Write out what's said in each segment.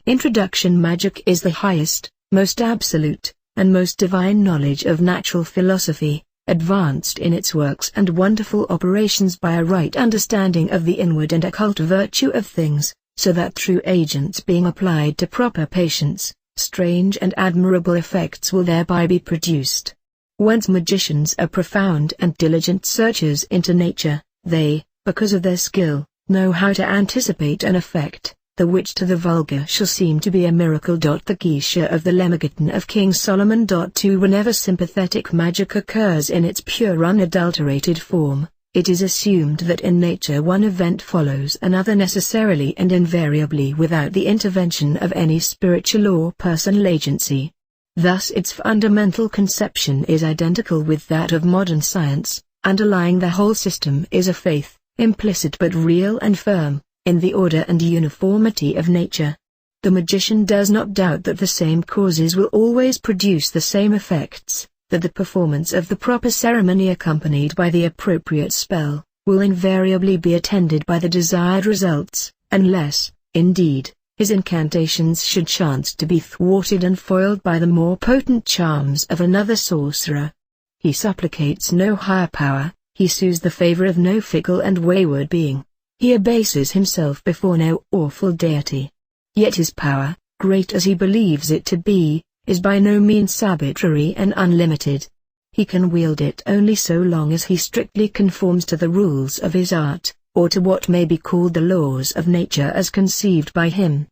Introduction Magic is the highest, most absolute, and most divine knowledge of natural philosophy, advanced in its works and wonderful operations by a right understanding of the inward and occult virtue of things, so that through agents being applied to proper patients, strange and admirable effects will thereby be produced. Whence magicians are profound and diligent searchers into nature, they, because of their skill, know how to anticipate an effect, the which to the vulgar shall seem to be a miracle. The Geisha of the Lemegeton of King Solomon. 2 Whenever sympathetic magic occurs in its pure unadulterated form, it is assumed that in nature one event follows another necessarily and invariably without the intervention of any spiritual or personal agency. Thus its fundamental conception is identical with that of modern science. Underlying the whole system is a faith, implicit but real and firm, in the order and uniformity of nature. The magician does not doubt that the same causes will always produce the same effects, that the performance of the proper ceremony accompanied by the appropriate spell, will invariably be attended by the desired results, unless, indeed, his incantations should chance to be thwarted and foiled by the more potent charms of another sorcerer. He supplicates no higher power, he sues the favor of no fickle and wayward being. He abases himself before no awful deity. Yet his power, great as he believes it to be, is by no means arbitrary and unlimited. He can wield it only so long as he strictly conforms to the rules of his art, or to what may be called the laws of nature as conceived by him.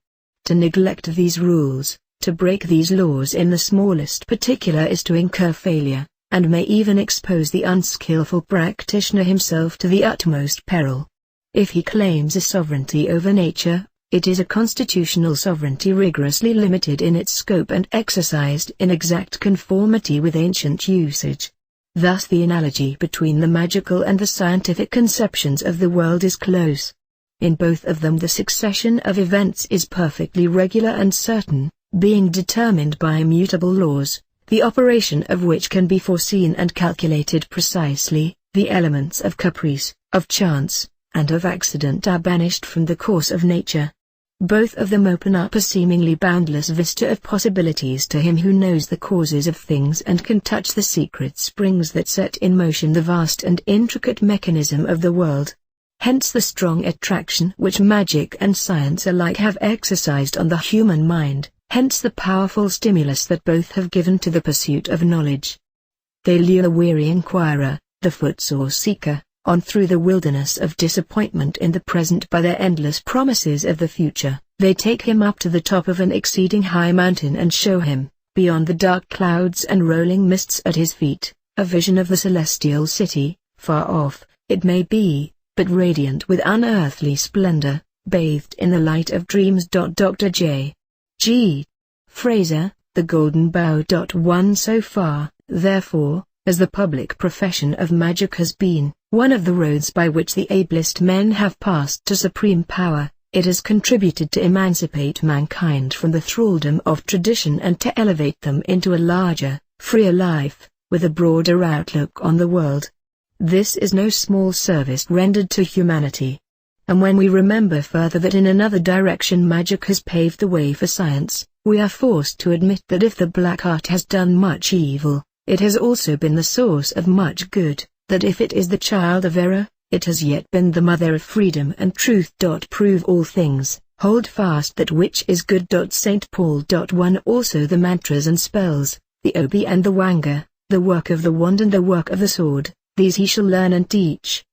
To neglect these rules, to break these laws in the smallest particular is to incur failure, and may even expose the unskillful practitioner himself to the utmost peril. If he claims a sovereignty over nature, it is a constitutional sovereignty rigorously limited in its scope and exercised in exact conformity with ancient usage. Thus the analogy between the magical and the scientific conceptions of the world is close. In both of them the succession of events is perfectly regular and certain, being determined by immutable laws, the operation of which can be foreseen and calculated precisely. The elements of caprice, of chance, and of accident are banished from the course of nature. Both of them open up a seemingly boundless vista of possibilities to him who knows the causes of things and can touch the secret springs that set in motion the vast and intricate mechanism of the world. Hence the strong attraction which magic and science alike have exercised on the human mind, hence the powerful stimulus that both have given to the pursuit of knowledge. They lure the weary inquirer, the footsore seeker, on through the wilderness of disappointment in the present by their endless promises of the future. They take him up to the top of an exceeding high mountain and show him, beyond the dark clouds and rolling mists at his feet, a vision of the celestial city, far off, it may be, but radiant with unearthly splendor, bathed in the light of dreams. Dr. J. G. Fraser, The Golden Bough. 1 So far, therefore, as the public profession of magic has been one of the roads by which the ablest men have passed to supreme power, it has contributed to emancipate mankind from the thraldom of tradition and to elevate them into a larger, freer life, with a broader outlook on the world. This is no small service rendered to humanity. And when we remember further that in another direction magic has paved the way for science, we are forced to admit that if the black art has done much evil, it has also been the source of much good. That if it is the child of error, it has yet been the mother of freedom and truth. Prove all things, hold fast that which is good. St. Paul. 1 Also the mantras and spells, the obi and the wanga, the work of the wand and the work of the sword, these he shall learn and teach.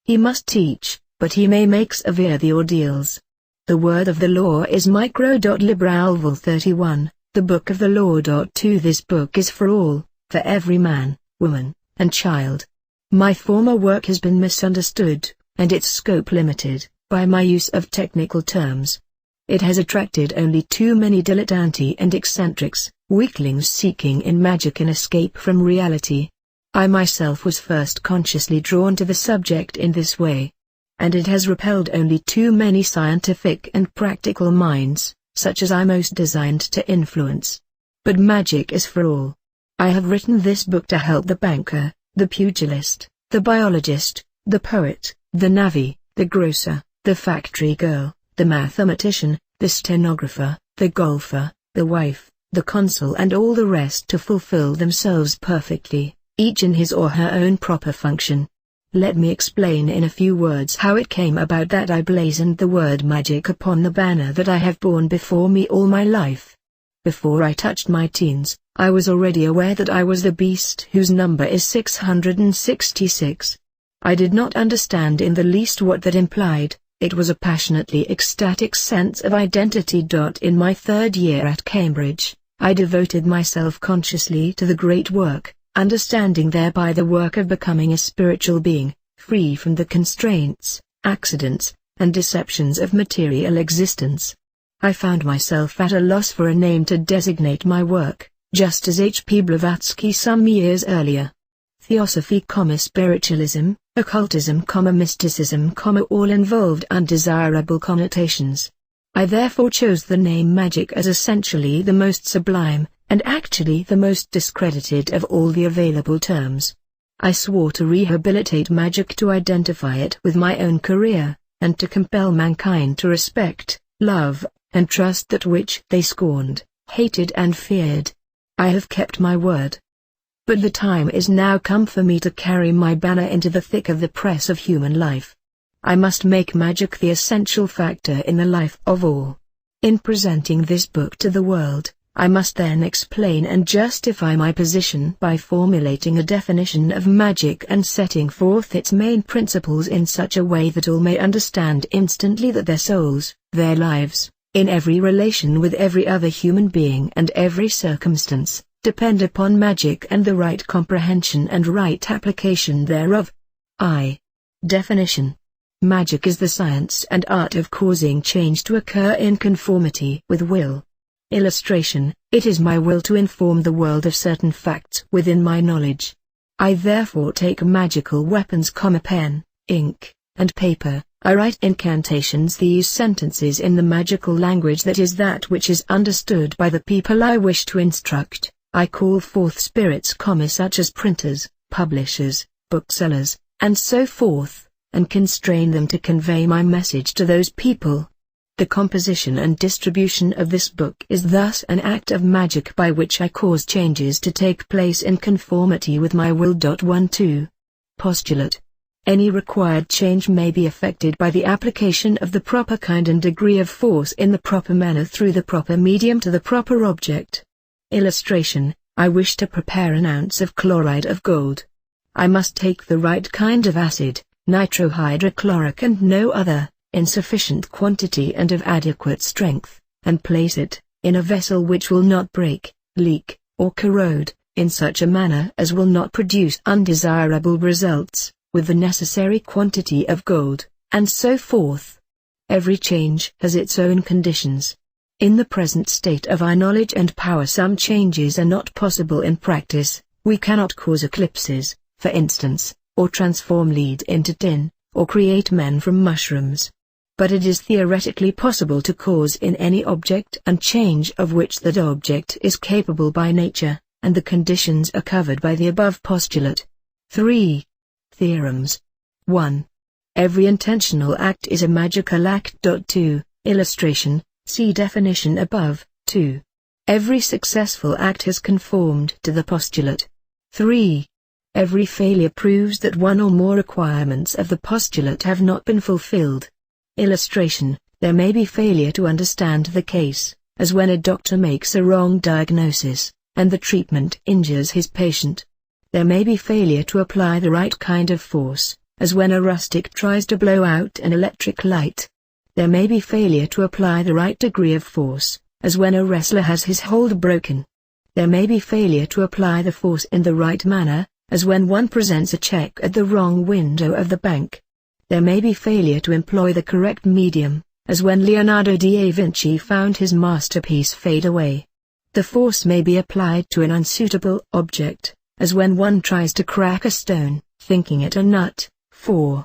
He must teach, but he may make severe the ordeals. The word of the law is micro. Liberal 31, the book of the law. 2 This book is for all, for every man, woman, and child. My former work has been misunderstood, and its scope limited, by my use of technical terms. It has attracted only too many dilettanti and eccentrics, weaklings seeking in magic an escape from reality. I myself was first consciously drawn to the subject in this way. And it has repelled only too many scientific and practical minds, such as I most designed to influence. But magic is for all. I have written this book to help the banker, the pugilist, the biologist, the poet, the navvy, the grocer, the factory girl, the mathematician, the stenographer, the golfer, the wife, the consul and all the rest to fulfill themselves perfectly, each in his or her own proper function. Let me explain in a few words how it came about that I blazoned the word magic upon the banner that I have borne before me all my life. Before I touched my teens, I was already aware that I was the beast whose number is 666. I did not understand in the least what that implied. It was a passionately ecstatic sense of identity. In my third year at Cambridge, I devoted myself consciously to the great work, understanding thereby the work of becoming a spiritual being, free from the constraints, accidents, and deceptions of material existence. I found myself at a loss for a name to designate my work, just as H.P. Blavatsky some years earlier. Theosophy, spiritualism, occultism, mysticism, all involved undesirable connotations. I therefore chose the name magic as essentially the most sublime, and actually the most discredited of all the available terms. I swore to rehabilitate magic, to identify it with my own career, and to compel mankind to respect, love, and trust that which they scorned, hated and feared. I have kept my word. But the time is now come for me to carry my banner into the thick of the press of human life. I must make magic the essential factor in the life of all. In presenting this book to the world, I must then explain and justify my position by formulating a definition of magic and setting forth its main principles in such a way that all may understand instantly that their souls, their lives, in every relation with every other human being and every circumstance, depend upon magic and the right comprehension and right application thereof. Definition. Magic is the science and art of causing change to occur in conformity with will. Illustration, it is my will to inform the world of certain facts within my knowledge. I therefore take magical weapons, pen, ink, and paper. I write incantations, these sentences in the magical language that is that which is understood by the people I wish to instruct. I call forth spirits, such as printers, publishers, booksellers, and so forth, and constrain them to convey my message to those people. The composition and distribution of this book is thus an act of magic by which I cause changes to take place in conformity with my will. 1-2. Postulate. Any required change may be effected by the application of the proper kind and degree of force in the proper manner through the proper medium to the proper object. Illustration, I wish to prepare an ounce of chloride of gold. I must take the right kind of acid, nitrohydrochloric and no other, in sufficient quantity and of adequate strength, and place it, in a vessel which will not break, leak, or corrode, in such a manner as will not produce undesirable results, with the necessary quantity of gold, and so forth. Every change has its own conditions. In the present state of our knowledge and power some changes are not possible in practice. We cannot cause eclipses, for instance, or transform lead into tin, or create men from mushrooms. But it is theoretically possible to cause in any object and change of which that object is capable by nature, and the conditions are covered by the above postulate. 3. Theorems. 1. Every intentional act is a magical act. 2. Illustration. See definition above. 2. Every successful act has conformed to the postulate. 3. Every failure proves that one or more requirements of the postulate have not been fulfilled. Illustration, there may be failure to understand the case, as when a doctor makes a wrong diagnosis, and the treatment injures his patient. There may be failure to apply the right kind of force, as when a rustic tries to blow out an electric light. There may be failure to apply the right degree of force, as when a wrestler has his hold broken. There may be failure to apply the force in the right manner, as when one presents a check at the wrong window of the bank. There may be failure to employ the correct medium, as when Leonardo da Vinci found his masterpiece fade away. The force may be applied to an unsuitable object, as when one tries to crack a stone, thinking it a nut. 4.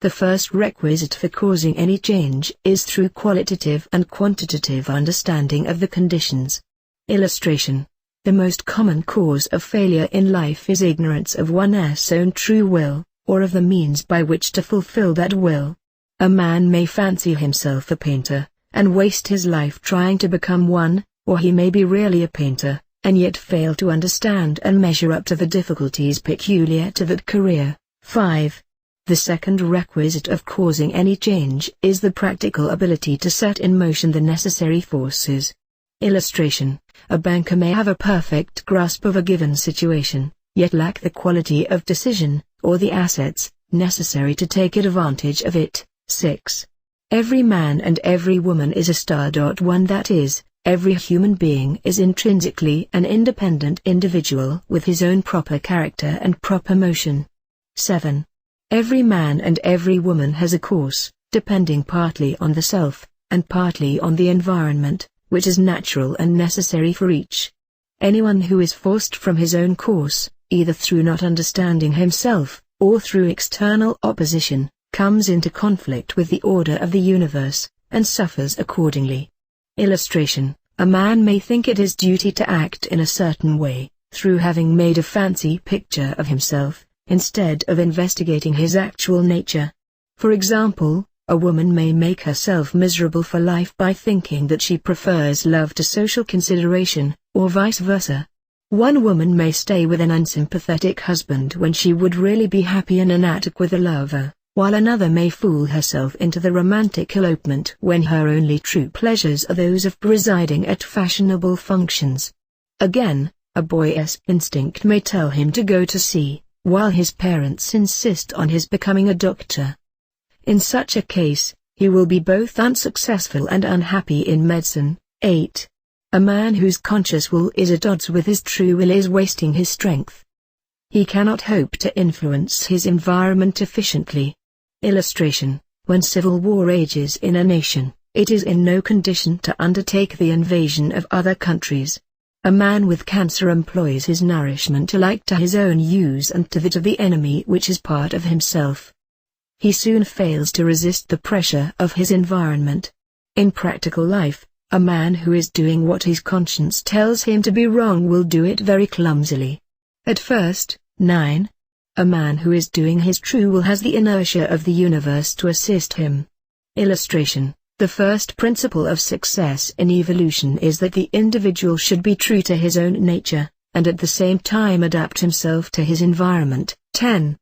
The first requisite for causing any change is through qualitative and quantitative understanding of the conditions. Illustration. The most common cause of failure in life is ignorance of one's own true will, or of the means by which to fulfill that will. A man may fancy himself a painter, and waste his life trying to become one, or he may be really a painter, and yet fail to understand and measure up to the difficulties peculiar to that career. 5. The second requisite of causing any change is the practical ability to set in motion the necessary forces. Illustration: a banker may have a perfect grasp of a given situation, yet lack the quality of decision, or the assets, necessary to take advantage of it. 6. Every man and every woman is a star. 1 That is, every human being is intrinsically an independent individual with his own proper character and proper motion. 7. Every man and every woman has a course, depending partly on the self, and partly on the environment, which is natural and necessary for each. Anyone who is forced from his own course, either through not understanding himself, or through external opposition, comes into conflict with the order of the universe, and suffers accordingly. Illustration: a man may think it his duty to act in a certain way, through having made a fancy picture of himself, instead of investigating his actual nature. For example, a woman may make herself miserable for life by thinking that she prefers love to social consideration, or vice versa. One woman may stay with an unsympathetic husband when she would really be happy in an attic with a lover, while another may fool herself into the romantic elopement when her only true pleasures are those of presiding at fashionable functions. Again, a boy's instinct may tell him to go to sea, while his parents insist on his becoming a doctor. In such a case, he will be both unsuccessful and unhappy in medicine. 8. A man whose conscious will is at odds with his true will is wasting his strength. He cannot hope to influence his environment efficiently. Illustration: when civil war rages in a nation, it is in no condition to undertake the invasion of other countries. A man with cancer employs his nourishment alike to his own use and to that of the enemy, which is part of himself. He soon fails to resist the pressure of his environment. In practical life, a man who is doing what his conscience tells him to be wrong will do it very clumsily. At first. 9. A man who is doing his true will has the inertia of the universe to assist him. Illustration: the first principle of success in evolution is that the individual should be true to his own nature, and at the same time adapt himself to his environment. 10.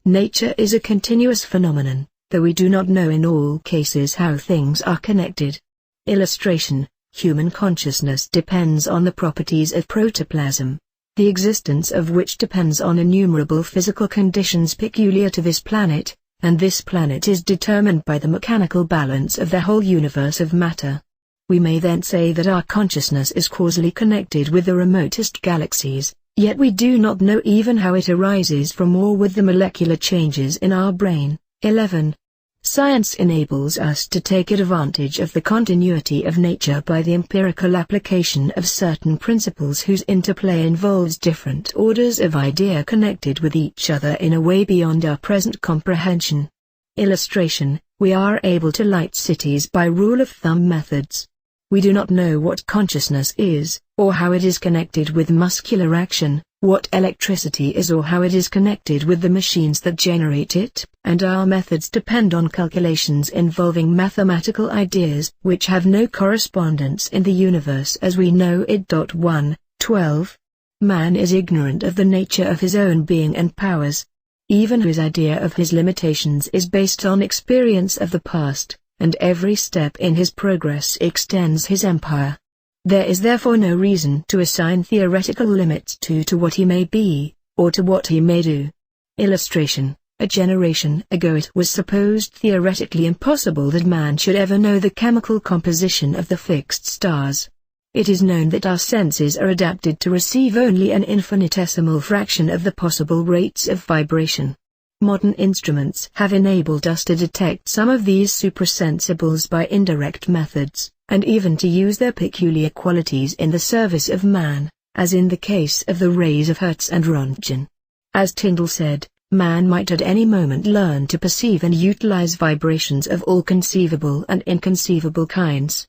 Nature is a continuous phenomenon, though we do not know in all cases how things are connected. Illustration: human consciousness depends on the properties of protoplasm, the existence of which depends on innumerable physical conditions peculiar to this planet, and this planet is determined by the mechanical balance of the whole universe of matter. We may then say that our consciousness is causally connected with the remotest galaxies, yet we do not know even how it arises from or with the molecular changes in our brain. 11. Science enables us to take advantage of the continuity of nature by the empirical application of certain principles whose interplay involves different orders of idea connected with each other in a way beyond our present comprehension. Illustration: we are able to light cities by rule-of-thumb methods. We do not know what consciousness is, or how it is connected with muscular action, what electricity is or how it is connected with the machines that generate it, and our methods depend on calculations involving mathematical ideas which have no correspondence in the universe as we know it. 1. 12. Man is ignorant of the nature of his own being and powers. Even his idea of his limitations is based on experience of the past, and every step in his progress extends his empire. There is therefore no reason to assign theoretical limits to what he may be, or to what he may do. Illustration: a generation ago it was supposed theoretically impossible that man should ever know the chemical composition of the fixed stars. It is known that our senses are adapted to receive only an infinitesimal fraction of the possible rates of vibration. Modern instruments have enabled us to detect some of these suprasensibles by indirect methods, and even to use their peculiar qualities in the service of man, as in the case of the rays of Hertz and Röntgen. As Tyndall said, man might at any moment learn to perceive and utilize vibrations of all conceivable and inconceivable kinds.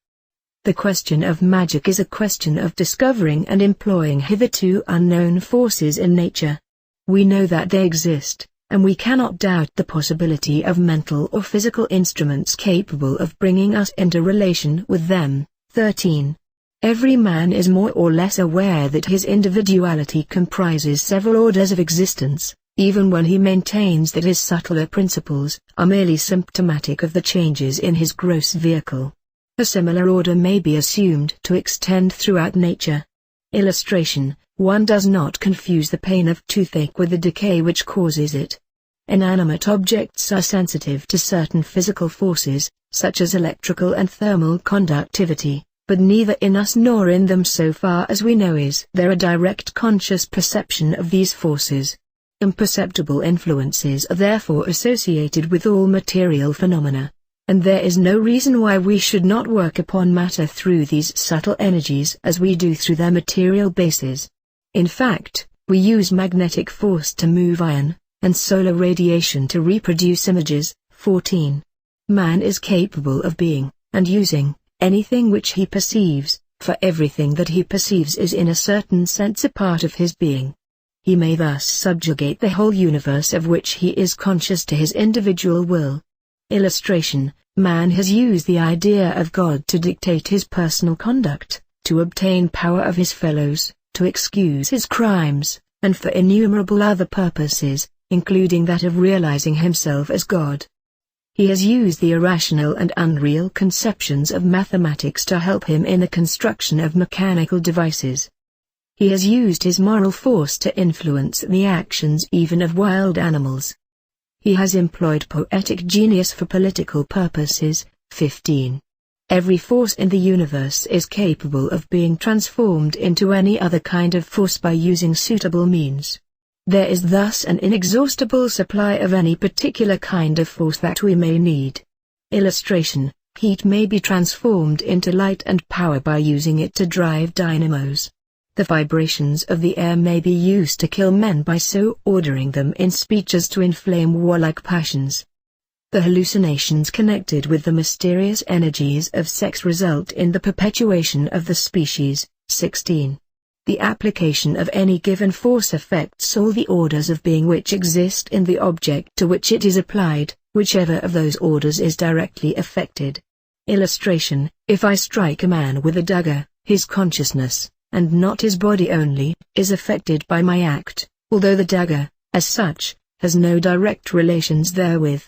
The question of magic is a question of discovering and employing hitherto unknown forces in nature. We know that they exist, and we cannot doubt the possibility of mental or physical instruments capable of bringing us into relation with them. 13. Every man is more or less aware that his individuality comprises several orders of existence, even when he maintains that his subtler principles are merely symptomatic of the changes in his gross vehicle. A similar order may be assumed to extend throughout nature. Illustration: one does not confuse the pain of toothache with the decay which causes it. Inanimate objects are sensitive to certain physical forces, such as electrical and thermal conductivity, but neither in us nor in them so far as we know is there a direct conscious perception of these forces. Imperceptible influences are therefore associated with all material phenomena, and there is no reason why we should not work upon matter through these subtle energies as we do through their material bases. In fact, we use magnetic force to move iron, and solar radiation to reproduce images. 14. Man is capable of being, and using, anything which he perceives, for everything that he perceives is in a certain sense a part of his being. He may thus subjugate the whole universe of which he is conscious to his individual will. Illustration: man has used the idea of God to dictate his personal conduct, to obtain power of his fellows, to excuse his crimes, and for innumerable other purposes, including that of realizing himself as God. He has used the irrational and unreal conceptions of mathematics to help him in the construction of mechanical devices. He has used his moral force to influence the actions even of wild animals. He has employed poetic genius for political purposes. 15. Every force in the universe is capable of being transformed into any other kind of force by using suitable means. There is thus an inexhaustible supply of any particular kind of force that we may need. Illustration: heat may be transformed into light and power by using it to drive dynamos. The vibrations of the air may be used to kill men by so ordering them in speech as to inflame warlike passions. The hallucinations connected with the mysterious energies of sex result in the perpetuation of the species. 16. The application of any given force affects all the orders of being which exist in the object to which it is applied, whichever of those orders is directly affected. Illustration: if I strike a man with a dagger, his consciousness, and not his body only, is affected by my act, although the dagger, as such, has no direct relations therewith.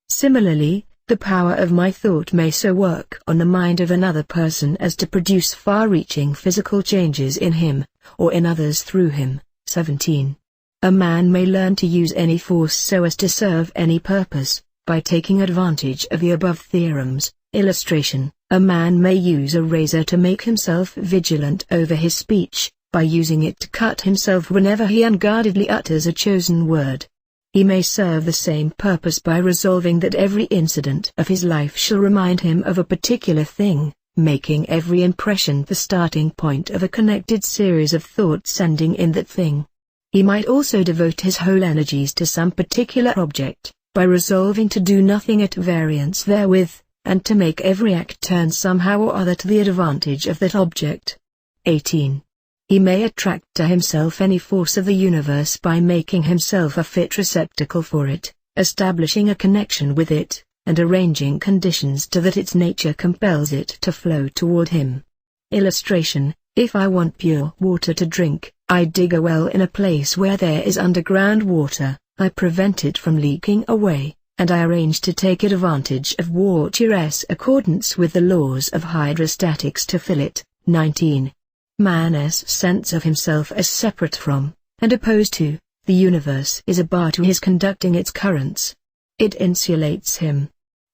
Similarly, the power of my thought may so work on the mind of another person as to produce far-reaching physical changes in him, or in others through him. 17. A man may learn to use any force so as to serve any purpose, by taking advantage of the above theorems. Illustration: a man may use a razor to make himself vigilant over his speech, by using it to cut himself whenever he unguardedly utters a chosen word. He may serve the same purpose by resolving that every incident of his life shall remind him of a particular thing, making every impression the starting point of a connected series of thoughts ending in that thing. He might also devote his whole energies to some particular object, by resolving to do nothing at variance therewith, and to make every act turn somehow or other to the advantage of that object. 18. He may attract to himself any force of the universe by making himself a fit receptacle for it, establishing a connection with it, and arranging conditions to that its nature compels it to flow toward him. Illustration: if I want pure water to drink, I dig a well in a place where there is underground water, I prevent it from leaking away, and I arrange to take advantage of water's accordance with the laws of hydrostatics to fill it. 19. Man's sense of himself as separate from, and opposed to, the universe is a bar to his conducting its currents. It insulates him.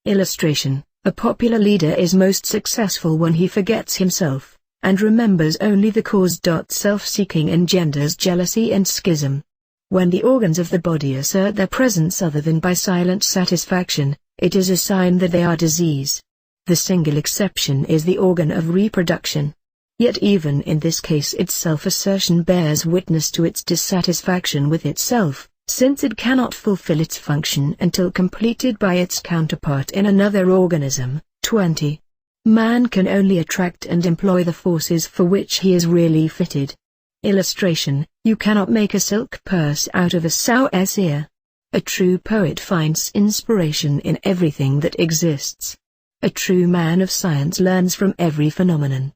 Illustration: a popular leader is most successful when he forgets himself, and remembers only the cause. Self-seeking engenders jealousy and schism. When the organs of the body assert their presence other than by silent satisfaction, it is a sign that they are disease. The single exception is the organ of reproduction. Yet even in this case its self-assertion bears witness to its dissatisfaction with itself, since it cannot fulfill its function until completed by its counterpart in another organism. 20. Man can only attract and employ the forces for which he is really fitted. Illustration: you cannot make a silk purse out of a sow's ear. A true poet finds inspiration in everything that exists. A true man of science learns from every phenomenon.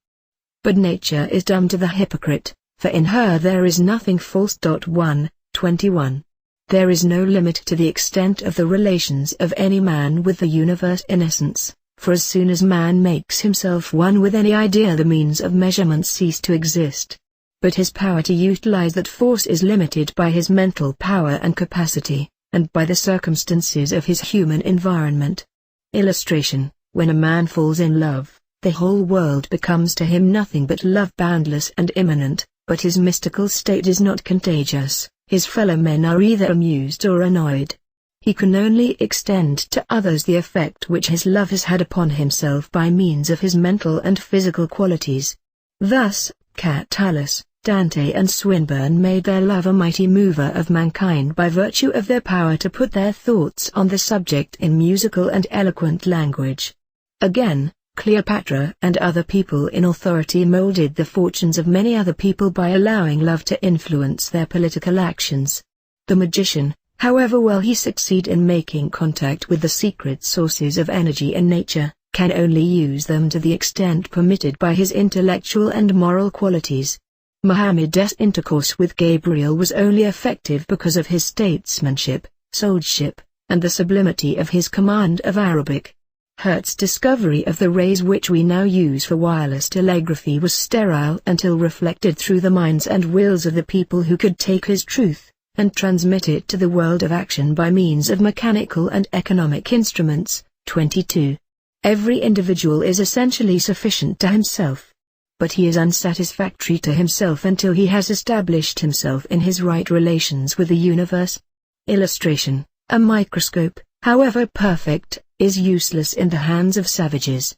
But nature is dumb to the hypocrite, for in her there is nothing false. 1:21. There is no limit to the extent of the relations of any man with the universe in essence, for as soon as man makes himself one with any idea the means of measurement cease to exist. But his power to utilize that force is limited by his mental power and capacity, and by the circumstances of his human environment. Illustration: when a man falls in love, the whole world becomes to him nothing but love, boundless and immanent, but his mystical state is not contagious. His fellow men are either amused or annoyed. He can only extend to others the effect which his love has had upon himself by means of his mental and physical qualities. Thus, Catullus, Dante and Swinburne made their love a mighty mover of mankind by virtue of their power to put their thoughts on the subject in musical and eloquent language. Again, Cleopatra and other people in authority molded the fortunes of many other people by allowing love to influence their political actions. The magician, however well he succeed in making contact with the secret sources of energy in nature, can only use them to the extent permitted by his intellectual and moral qualities. Mohammedan's intercourse with Gabriel was only effective because of his statesmanship, soldiership, and the sublimity of his command of Arabic. Hertz's discovery of the rays which we now use for wireless telegraphy was sterile until reflected through the minds and wills of the people who could take his truth, and transmit it to the world of action by means of mechanical and economic instruments. 22. Every individual is essentially sufficient to himself. But he is unsatisfactory to himself until he has established himself in his right relations with the universe. Illustration: a microscope, however perfect, is useless in the hands of savages.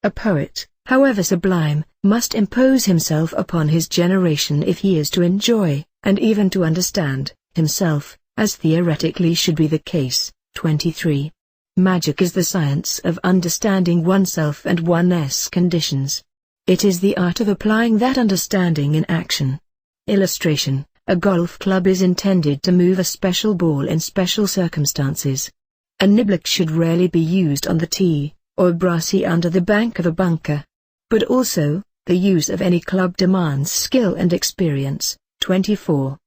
A poet, however sublime, must impose himself upon his generation if he is to enjoy, and even to understand, himself, as theoretically should be the case. 23. Magic is the science of understanding oneself and one's conditions. It is the art of applying that understanding in action. Illustration: a golf club is intended to move a special ball in special circumstances. A niblick should rarely be used on the tee, or a brassey under the bank of a bunker. But also, the use of any club demands skill and experience. 24.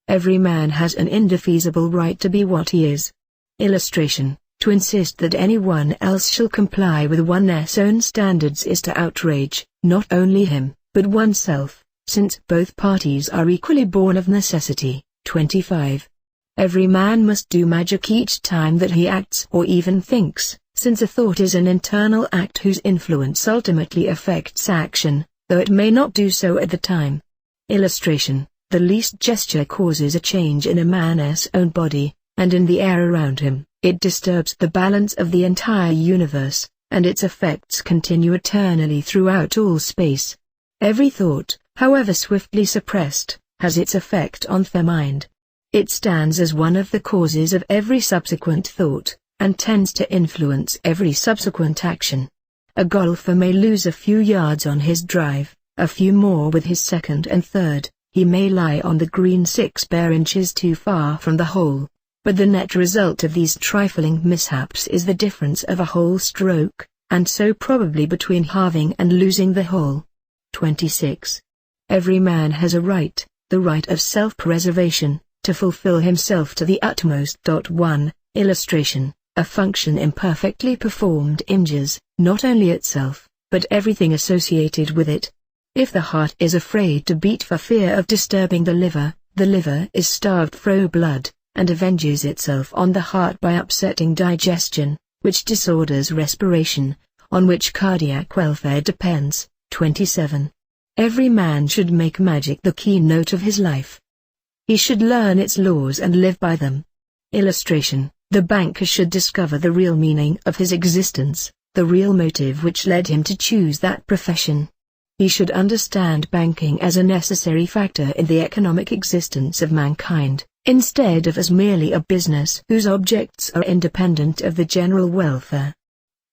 Every man has an indefeasible right to be what he is. Illustration: to insist that anyone else shall comply with one's own standards is to outrage, not only him, but oneself, since both parties are equally born of necessity. 25. Every man must do magic each time that he acts or even thinks, since a thought is an internal act whose influence ultimately affects action, though it may not do so at the time. Illustration: the least gesture causes a change in a man's own body, and in the air around him. It disturbs the balance of the entire universe, and its effects continue eternally throughout all space. Every thought, however swiftly suppressed, has its effect on the mind. It stands as one of the causes of every subsequent thought, and tends to influence every subsequent action. A golfer may lose a few yards on his drive, a few more with his second and third. He may lie on the green 6 bare inches too far from the hole. But the net result of these trifling mishaps is the difference of a whole stroke, and so probably between halving and losing the hole. 26. Every man has a right, the right of self-preservation, to fulfill himself to the utmost. 1. Illustration: a function imperfectly performed injures, not only itself, but everything associated with it. If the heart is afraid to beat for fear of disturbing the liver is starved for blood, and avenges itself on the heart by upsetting digestion, which disorders respiration, on which cardiac welfare depends. 27. Every man should make magic the keynote of his life. He should learn its laws and live by them. Illustration: the banker should discover the real meaning of his existence, the real motive which led him to choose that profession. He should understand banking as a necessary factor in the economic existence of mankind, instead of as merely a business whose objects are independent of the general welfare.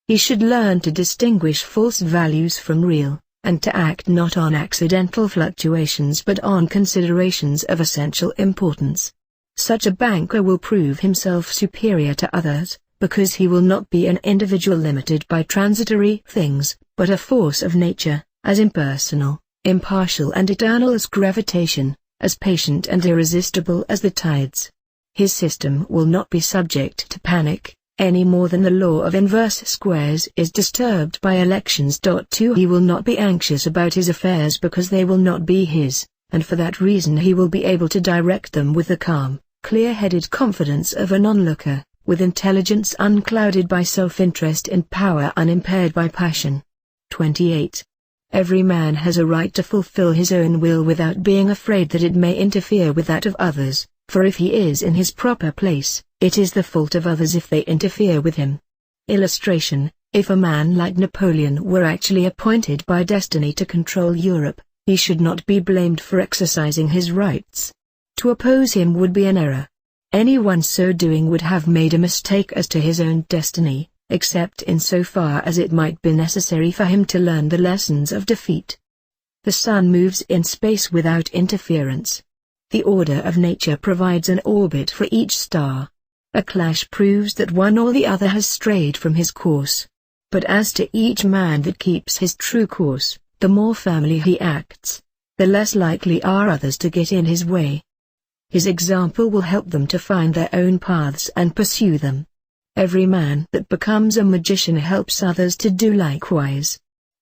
He should learn to distinguish false values from real, and to act not on accidental fluctuations but on considerations of essential importance. Such a banker will prove himself superior to others, because he will not be an individual limited by transitory things, but a force of nature, as impersonal, impartial and eternal as gravitation, as patient and irresistible as the tides. His system will not be subject to panic, any more than the law of inverse squares is disturbed by elections. 2. He will not be anxious about his affairs because they will not be his, and for that reason he will be able to direct them with the calm, clear-headed confidence of an onlooker, with intelligence unclouded by self-interest and power unimpaired by passion. 28. Every man has a right to fulfill his own will without being afraid that it may interfere with that of others, for if he is in his proper place, it is the fault of others if they interfere with him. Illustration: if a man like Napoleon were actually appointed by destiny to control Europe, he should not be blamed for exercising his rights. To oppose him would be an error. Anyone so doing would have made a mistake as to his own destiny, except in so far as it might be necessary for him to learn the lessons of defeat. The sun moves in space without interference. The order of nature provides an orbit for each star. A clash proves that one or the other has strayed from his course. But as to each man that keeps his true course, the more firmly he acts, the less likely are others to get in his way. His example will help them to find their own paths and pursue them. Every man that becomes a magician helps others to do likewise.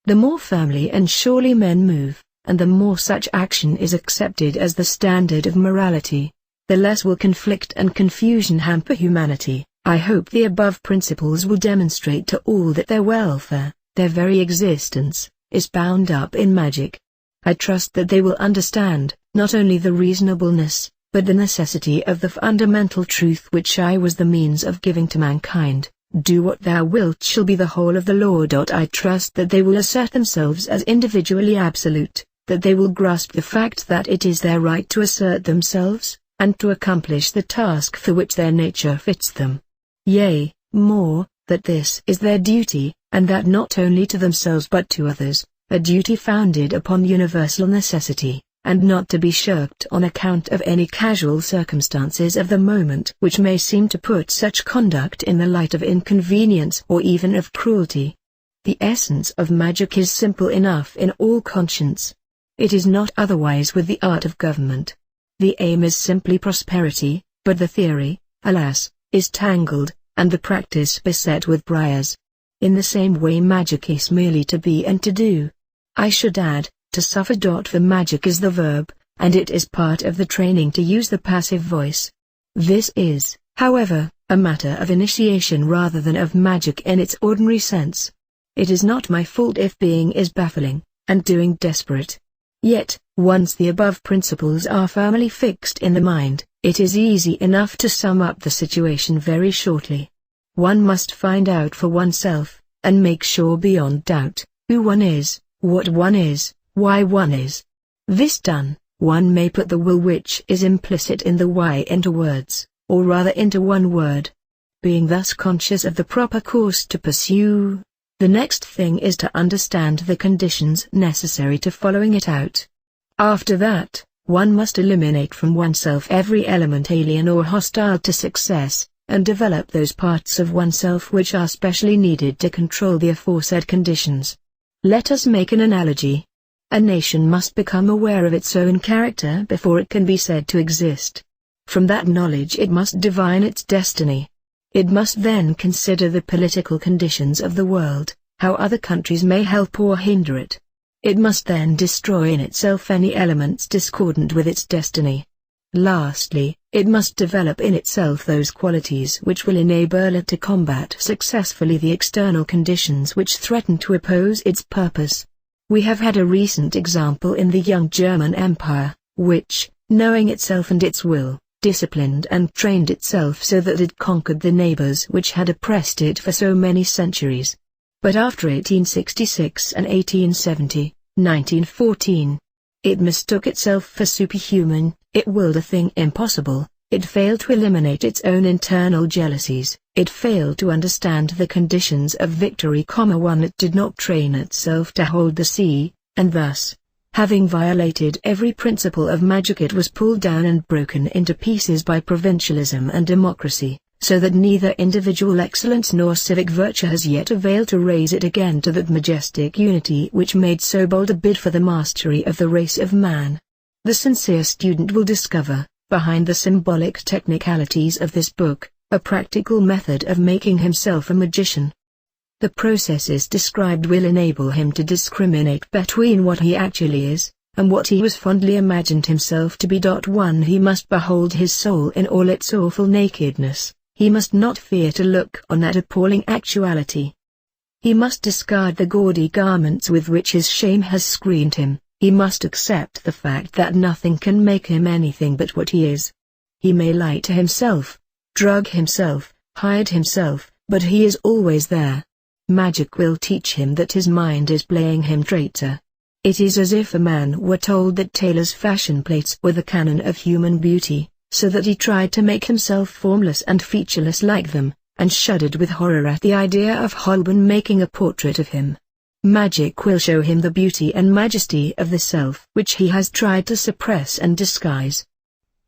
The more firmly and surely men move, and the more such action is accepted as the standard of morality, the less will conflict and confusion hamper humanity. I hope the above principles will demonstrate to all that their welfare, their very existence, is bound up in magic. I trust that they will understand, not only the reasonableness, but the necessity of the fundamental truth which I was the means of giving to mankind. Do what thou wilt shall be the whole of the law. I trust that they will assert themselves as individually absolute, that they will grasp the fact that it is their right to assert themselves, and to accomplish the task for which their nature fits them. Yea, more, that this is their duty, and that not only to themselves but to others, a duty founded upon universal necessity, and not to be shirked on account of any casual circumstances of the moment which may seem to put such conduct in the light of inconvenience or even of cruelty. The essence of magic is simple enough in all conscience. It is not otherwise with the art of government. The aim is simply prosperity, but the theory, alas, is tangled, and the practice beset with briars. In the same way magic is merely to be and to do. I should add, to suffer. For magic is the verb, and it is part of the training to use the passive voice. This is, however, a matter of initiation rather than of magic in its ordinary sense. It is not my fault if being is baffling, and doing desperate. Yet, once the above principles are firmly fixed in the mind, it is easy enough to sum up the situation very shortly. One must find out for oneself, and make sure beyond doubt, who one is, what one is, why one is. This done, one may put the will which is implicit in the why into words, or rather into one word. Being thus conscious of the proper course to pursue, the next thing is to understand the conditions necessary to following it out. After that, one must eliminate from oneself every element alien or hostile to success, and develop those parts of oneself which are specially needed to control the aforesaid conditions. Let us make an analogy. A nation must become aware of its own character before it can be said to exist. From that knowledge it must divine its destiny. It must then consider the political conditions of the world, how other countries may help or hinder it. It must then destroy in itself any elements discordant with its destiny. Lastly, it must develop in itself those qualities which will enable it to combat successfully the external conditions which threaten to oppose its purpose. We have had a recent example in the young German Empire, which, knowing itself and its will, disciplined and trained itself so that it conquered the neighbors which had oppressed it for so many centuries. But after 1866 and 1870, 1914, it mistook itself for superhuman, it willed a thing impossible, it failed to eliminate its own internal jealousies, it failed to understand the conditions of victory. One, it did not train itself to hold the sea, and thus, Having violated every principle of magic, it was pulled down and broken into pieces by provincialism and democracy, so that neither individual excellence nor civic virtue has yet availed to raise it again to that majestic unity which made so bold a bid for the mastery of the race of man. The sincere student will discover, behind the symbolic technicalities of this book, a practical method of making himself a magician. The processes described will enable him to discriminate between what he actually is, and what he was fondly imagined himself to be. 1. He must behold his soul in all its awful nakedness. He must not fear to look on that appalling actuality. He must discard the gaudy garments with which his shame has screened him. He must accept the fact that nothing can make him anything but what he is. He may lie to himself, drug himself, hide himself, but he is always there. Magic will teach him that his mind is playing him traitor. It is as if a man were told that tailor's fashion plates were the canon of human beauty, so that he tried to make himself formless and featureless like them, and shuddered with horror at the idea of Holbein making a portrait of him. Magic will show him the beauty and majesty of the self which he has tried to suppress and disguise.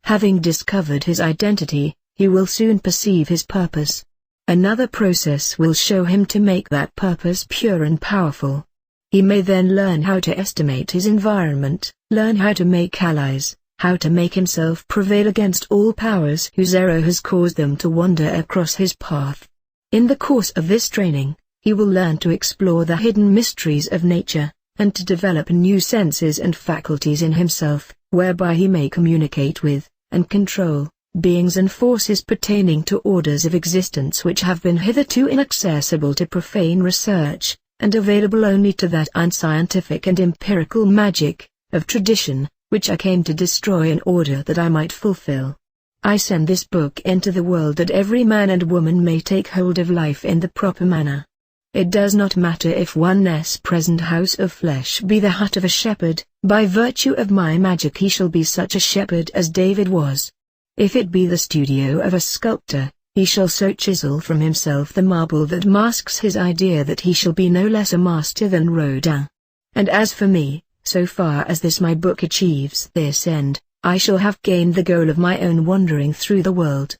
Having discovered his identity, he will soon perceive his purpose. Another process will show him to make that purpose pure and powerful. He may then learn how to estimate his environment, learn how to make allies, how to make himself prevail against all powers whose error has caused them to wander across his path. In the course of this training, he will learn to explore the hidden mysteries of nature, and to develop new senses and faculties in himself, whereby he may communicate with, and control, beings and forces pertaining to orders of existence which have been hitherto inaccessible to profane research, and available only to that unscientific and empirical magic, of tradition, which I came to destroy in order that I might fulfill. I send this book into the world that every man and woman may take hold of life in the proper manner. It does not matter if one's present house of flesh be the hut of a shepherd, by virtue of my magic he shall be such a shepherd as David was. If it be the studio of a sculptor, he shall so chisel from himself the marble that masks his idea that he shall be no less a master than Rodin. And as for me, so far as this my book achieves this end, I shall have gained the goal of my own wandering through the world.